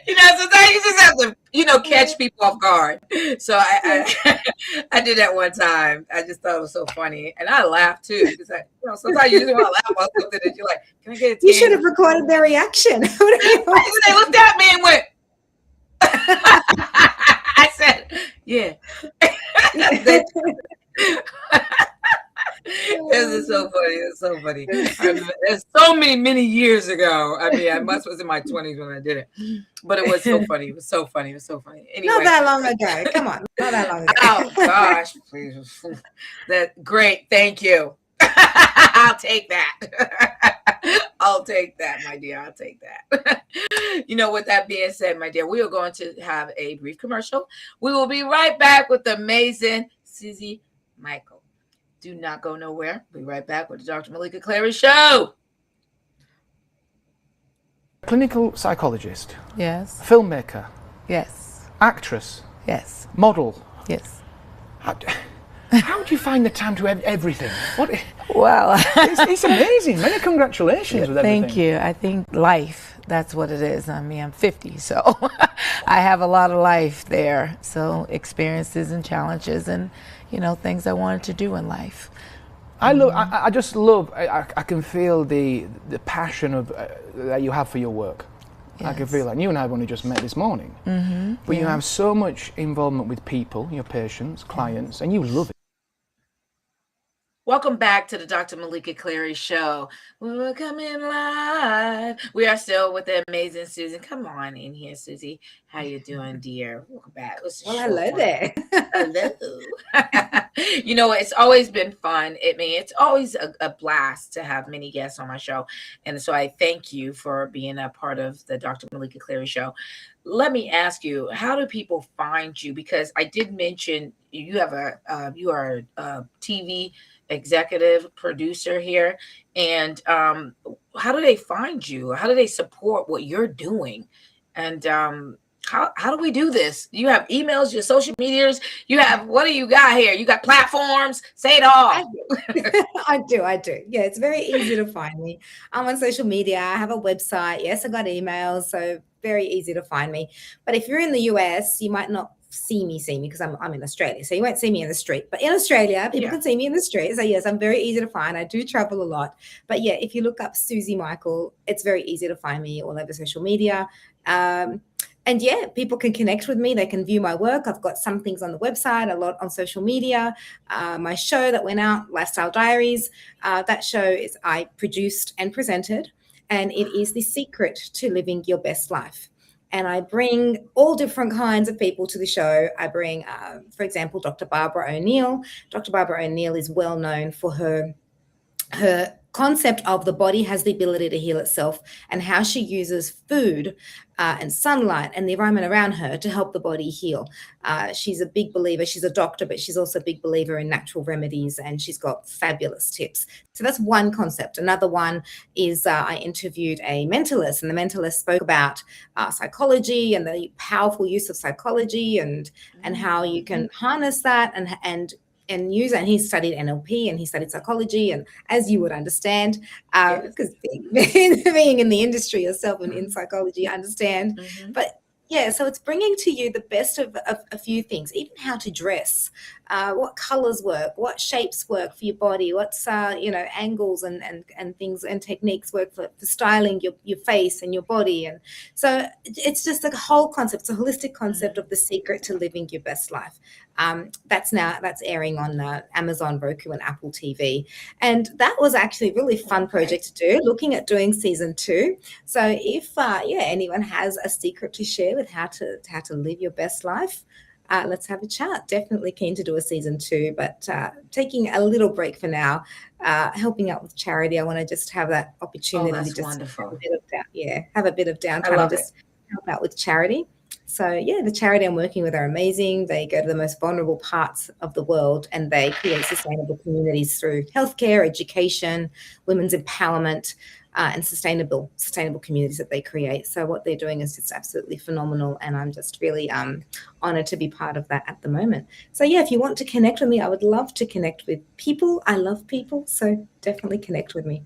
You know, sometimes you just have to, you know, catch people off guard. So I did that one time. I just thought it was so funny, and I laughed too. Because you know, sometimes you just want to laugh about something that you're like, "Can I get a tan?" You should have recorded their reaction. They looked at me and went. I said, "Yeah." This is so funny. It's so funny. It's so many years ago. I mean, I was in my 20s when I did it, but it was so funny. It was so funny. It was so funny. Anyway, not that long ago. Come on, not that long ago. Oh gosh, please. That great. Thank you. I'll take that. I'll take that, my dear. I'll take that. With that being said, my dear, we are going to have a brief commercial. We will be right back with the amazing Suzy Michael. Do not go nowhere. We'll be right back with the Dr. Meleeka Clary Show. Clinical psychologist. Yes. Filmmaker. Yes. Actress. Yes. Model. Yes. How do you find the time to everything? Well, it's amazing. Many congratulations with everything. Thank you. I think life, that's what it is. I mean, I'm 50, so I have a lot of life there. So experiences and challenges and, things I wanted to do in life. I just love, I can feel the passion that you have for your work. Yes. I can feel that. And you and I have only just met this morning. Mm-hmm. But you have so much involvement with people, your patients, clients, and you love it. Welcome back to the Dr. Meleeka Clary Show. We're coming live. We are still with the amazing Susan. Come on in here, Suzy. How you doing, dear? Welcome back. Hello there. Hello. It's always been fun. It's always a blast to have many guests on my show. And so I thank you for being a part of the Dr. Meleeka Clary Show. Let me ask you, how do people find you? Because I did mention you are a TV executive producer here. And how do they find you? How do they support what you're doing? And how do we do this? You have emails, your social medias, what do you got here? You got platforms? Say it all. I do. Yeah, it's very easy to find me. I'm on social media. I have a website. Yes, I got emails. So very easy to find me. But if you're in the US, you might not see me because I'm in Australia. So you won't see me in the street. But in Australia, people can see me in the street. So yes, I'm very easy to find. I do travel a lot. But yeah, if you look up Suzy Michael, it's very easy to find me all over social media. And yeah, people can connect with me. They can view my work. I've got some things on the website, a lot on social media. My show that went out, Lifestyle Diaries, that show is I produced and presented. And it is the secret to living your best life. And I bring all different kinds of people to the show. I bring, for example, Dr. Barbara O'Neill. Dr. Barbara O'Neill is well known for her concept of the body has the ability to heal itself and how she uses food and sunlight and the environment around her to help the body heal. She's a big believer. She's a doctor, but she's also a big believer in natural remedies, and she's got fabulous tips. So that's one concept. Another one is I interviewed a mentalist, and the mentalist spoke about psychology and the powerful use of psychology and how you can harness that and use it. And he studied NLP and he studied psychology, and as you would understand, because being in the industry yourself and in psychology, you understand. But yeah, so it's bringing to you the best of a few things, even how to dress, what colors work, what shapes work for your body, what's angles and things and techniques work for styling your face and your body. And so it's just a whole concept. It's a holistic concept of the secret to living your best life. That's airing on Amazon, Roku, and Apple TV. And that was actually a really fun project to do, looking at doing season 2. So if anyone has a secret to share with how to live your best life, let's have a chat. Definitely keen to do a season 2, but taking a little break for now, helping out with charity. I want to just have that opportunity to just wonderful. Have a bit of downtime and just help out with charity. So yeah, the charity I'm working with are amazing. They go to the most vulnerable parts of the world and they create sustainable communities through healthcare, education, women's empowerment, and sustainable communities that they create. So what they're doing is just absolutely phenomenal, and I'm just really honored to be part of that at the moment. So yeah, if you want to connect with me, I would love to connect with people. I love people, so definitely connect with me.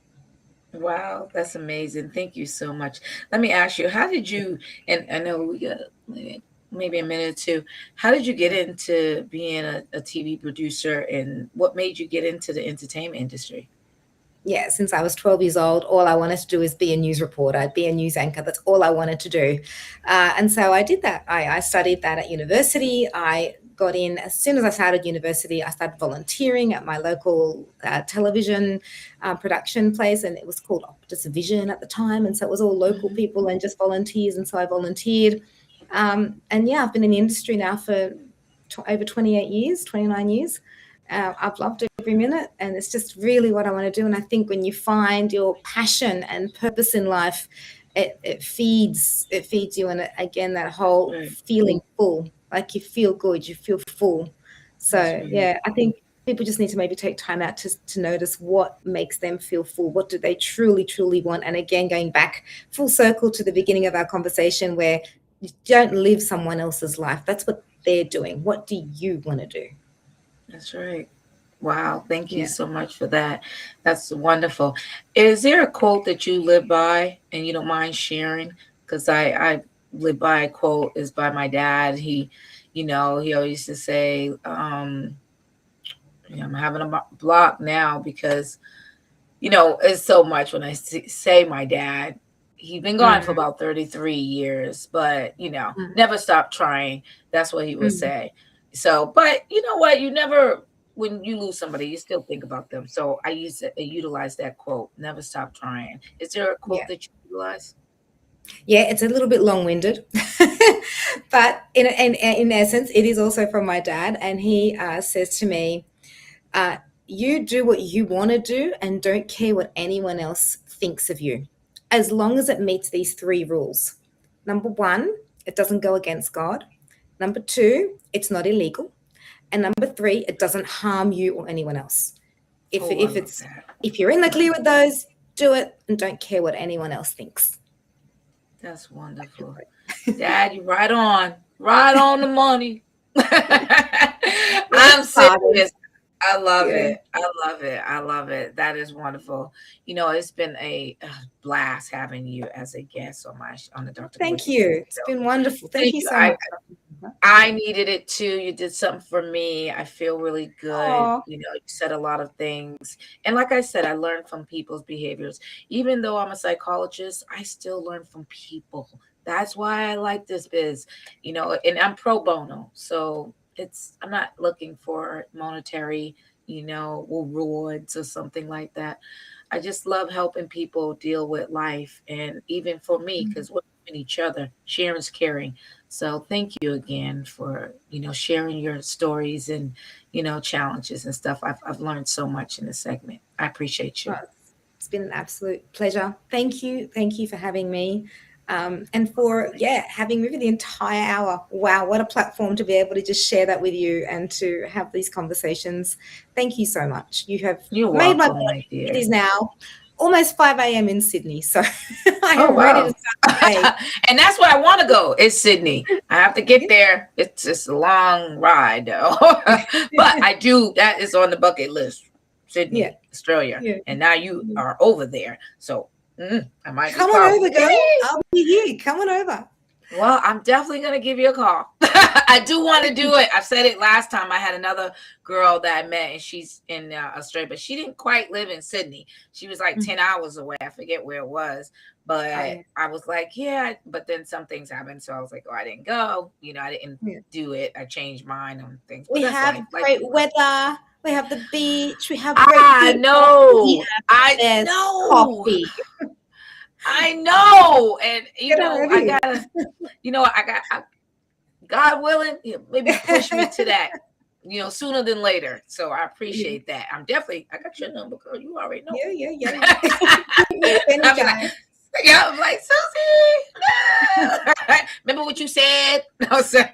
Wow, that's amazing. Thank you so much. Let me ask you, how did you, and I know we got maybe a minute or two, how did you get into being a TV producer, and what made you get into the entertainment industry? Yeah, since I was 12 years old, all I wanted to do is be a news reporter. I'd be a news anchor. That's all I wanted to do. And so I did that. I studied that at university. I got in as soon as I started university. I started volunteering at my local television production place, and it was called Optus Vision at the time. And so it was all local people and just volunteers. And so I volunteered. And yeah, I've been in the industry now for over 29 years. I've loved every minute, and it's just really what I want to do. And I think when you find your passion and purpose in life, it feeds you, and again that whole feeling full, like you feel good, you feel full. So yeah, I think people just need to maybe take time out to notice what makes them feel full. What do they truly want? And again, going back full circle to the beginning of our conversation, where you don't live someone else's life. That's what they're doing. What do you want to do? That's right. Wow. Thank you Yeah. so much for that. That's wonderful. Is there a quote that you live by and you don't mind sharing? Because I live by a quote is by my dad. He always used to say, I'm having a block now because, it's so much when I say my dad. He's been gone for about 33 years, but, never stop trying. That's what he would say. So, but you know what? When you lose somebody, you still think about them. So I utilize that quote, never stop trying. Is there a quote that you utilize? Yeah, it's a little bit long-winded, but in essence, it is also from my dad, and he says to me, "You do what you want to do, and don't care what anyone else thinks of you, as long as it meets these 3 rules. Number 1, it doesn't go against God. Number 2, it's not illegal, and number 3, it doesn't harm you or anyone else. If you're in the clear with those, do it, and don't care what anyone else thinks." That's wonderful. Dad, you right on the money. I'm serious. I love it. I love it. That is wonderful. It's been a blast having you as a guest on the Dr. Thank Meleeka you. Clary It's show. been wonderful. Thank you so much. I needed it too. You did something for me. I feel really good. Aw. You said a lot of things. And like I said, I learned from people's behaviors. Even though I'm a psychologist, I still learn from people. That's why I like this biz, and I'm pro bono. So I'm not looking for monetary, rewards or something like that. I just love helping people deal with life. And even for me, because we're in each other, sharing's caring. So thank you again for, sharing your stories and, challenges and stuff. I've learned so much in this segment. I appreciate you. It's been an absolute pleasure. Thank you. Thank you for having me. And for, having me for the entire hour. Wow, what a platform to be able to just share that with you and to have these conversations. Thank you so much. You have made my day. It is now almost 5 a.m. in Sydney, so I am ready to start the day. And that's where I want to go. It's Sydney. I have to get there. It's just a long ride, though. But that is on the bucket list. Sydney, Australia. Yeah. And now you are over there. So I might come on over, girl. I'll be here. Come on over. Well, I'm definitely going to give you a call. I do want to do it. I said it last time. I had another girl that I met, and she's in Australia, but she didn't quite live in Sydney. She was like 10 hours away. I forget where it was. But I was like, but then some things happened. So I was like, I didn't go. I didn't do it. I changed mine on things. We have great weather. We have the beach. We have great I know. Coffee. I know. And, I gotta, God willing, maybe push me to that, sooner than later. So I appreciate that. I got your number, girl. You already know. Yeah. I'm like, Suzy, no. Remember what you said? No, sir.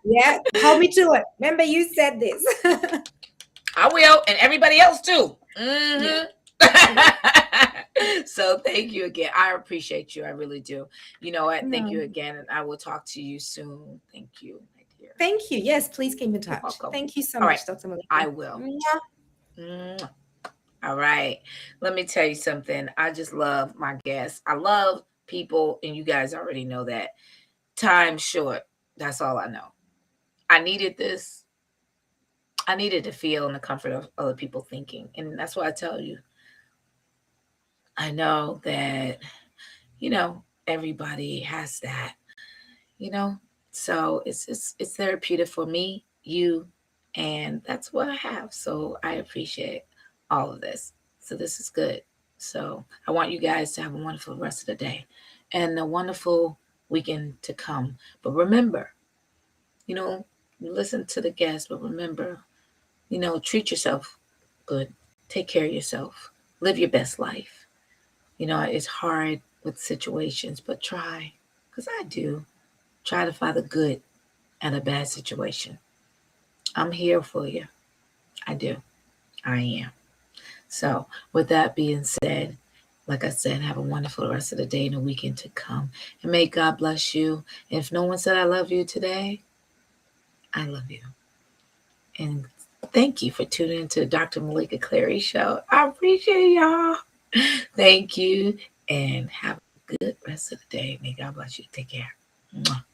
Yeah, hold me to it. Remember you said this. I will, and everybody else too. Mm-hmm. So thank you again. I appreciate you. I really do. You know what? Thank you again, and I will talk to you soon. Thank you, my dear. Thank you. Yes, please keep in touch. Thank you so much, Dr. Meleeka. I will. All right. Let me tell you something. I just love my guests. I love people, and you guys already know that. Time short. That's all I know. I needed this. I needed to feel in the comfort of other people thinking. And that's why I tell you. I know that, everybody has that, so it's therapeutic for me, you, and that's what I have. So I appreciate all of this. So this is good. So I want you guys to have a wonderful rest of the day and a wonderful weekend to come. But remember, you listen to the guests, but remember, treat yourself good. Take care of yourself. Live your best life. It's hard with situations, but try, because I do, try to find the good in a bad situation. I'm here for you. I do. I am. So, with that being said, like I said, have a wonderful rest of the day and the weekend to come. And may God bless you. And if no one said I love you today, I love you. And thank you for tuning into the Dr. Meleeka Clary Show. I appreciate y'all. Thank you. And have a good rest of the day. May God bless you. Take care. Mwah.